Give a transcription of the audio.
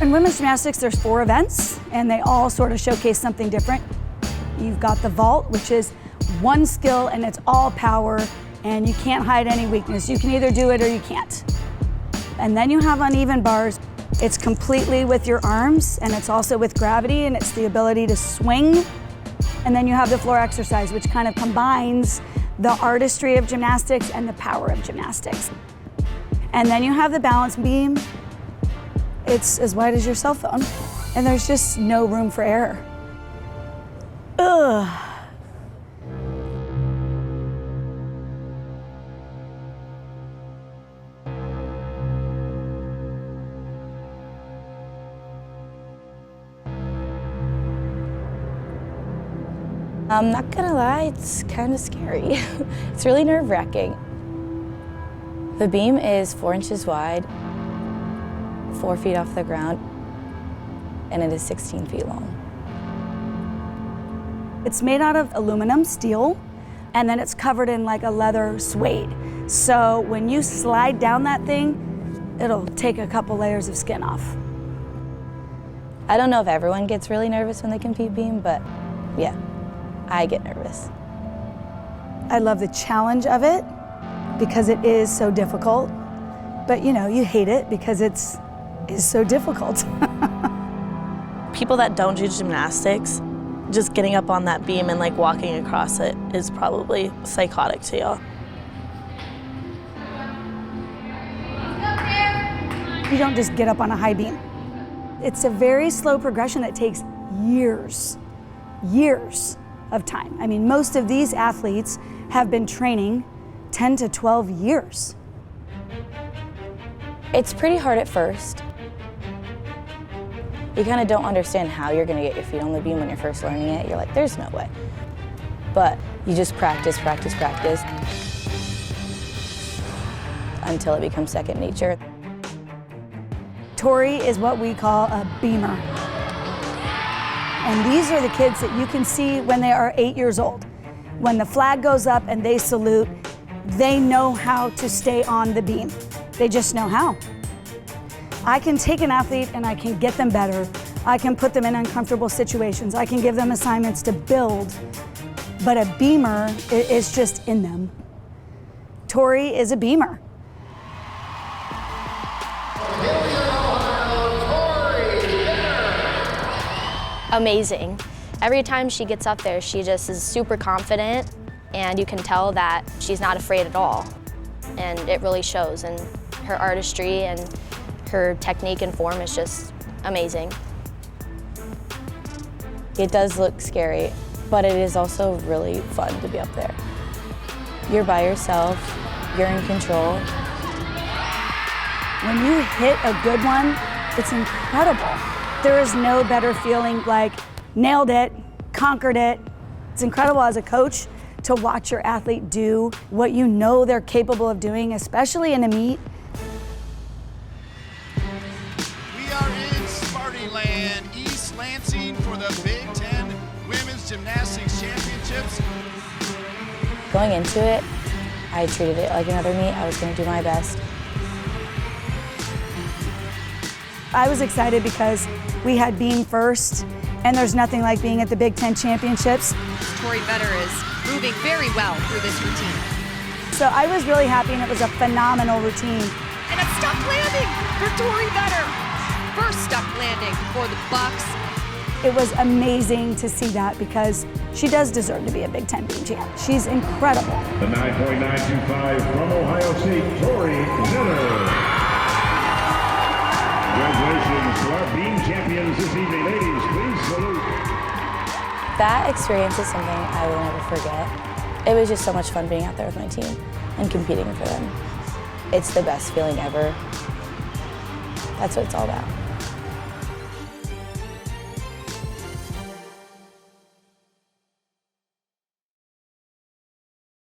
In women's gymnastics, there's 4 events, and they all sort of showcase something different. You've got the vault, which is one skill, and it's all power, and you can't hide any weakness. You can either do it or you can't. And then you have uneven bars. It's completely with your arms, and it's also with gravity, and it's the ability to swing. And then you have the floor exercise, which kind of combines the artistry of gymnastics and the power of gymnastics. And then you have the balance beam. It's as wide as your cell phone, and there's just no room for error. Ugh. I'm not gonna lie, it's kind of scary. It's really nerve-wracking. The beam is 4 inches wide, 4 feet off the ground, and it is 16 feet long. It's made out of aluminum, steel, and then it's covered in like a leather suede. So when you slide down that thing, it'll take a couple layers of skin off. I don't know if everyone gets really nervous when they compete beam, but yeah, I get nervous. I love the challenge of it because it is so difficult, but you know, you hate it because it's so difficult. People that don't do gymnastics, just getting up on that beam and like walking across it is probably psychotic to y'all. You don't just get up on a high beam. It's a very slow progression that takes years of time. I mean, most of these athletes have been training 10 to 12 years. It's pretty hard at first. You kind of don't understand how you're gonna get your feet on the beam when you're first learning it. You're like, there's no way. But you just practice, practice, practice until it becomes second nature. Tory is what we call a beamer. And these are the kids that you can see when they are 8 years old. When the flag goes up and they salute, they know how to stay on the beam. They just know how. I can take an athlete and I can get them better. I can put them in uncomfortable situations. I can give them assignments to build, but a beamer is just in them. Tory is a beamer. Amazing. Every time she gets up there, she just is super confident, and you can tell that she's not afraid at all. And it really shows, and her artistry and her technique and form is just amazing. It does look scary, but it is also really fun to be up there. You're by yourself, you're in control. When you hit a good one, it's incredible. There is no better feeling like nailed it, conquered it. It's incredible as a coach to watch your athlete do what you know they're capable of doing, especially in a meet. We are in Spartyland, East Lansing for the Big Ten Women's Gymnastics Championships. Going into it, I treated it like another meet. I was going to do my best. I was excited because we had beam first, and there's nothing like being at the Big Ten Championships. Tory Vetter is moving very well through this routine. So I was really happy, and it was a phenomenal routine. And a stuck landing for Tory Vetter. First stuck landing for the Bucks. It was amazing to see that because she does deserve to be a Big Ten beam champ. She's incredible. The 9.925 from Ohio State, Tory Vetter. Congratulations to our beam champions this evening. Ladies, please salute. That experience is something I will never forget. It was just so much fun being out there with my team and competing for them. It's the best feeling ever. That's what it's all about.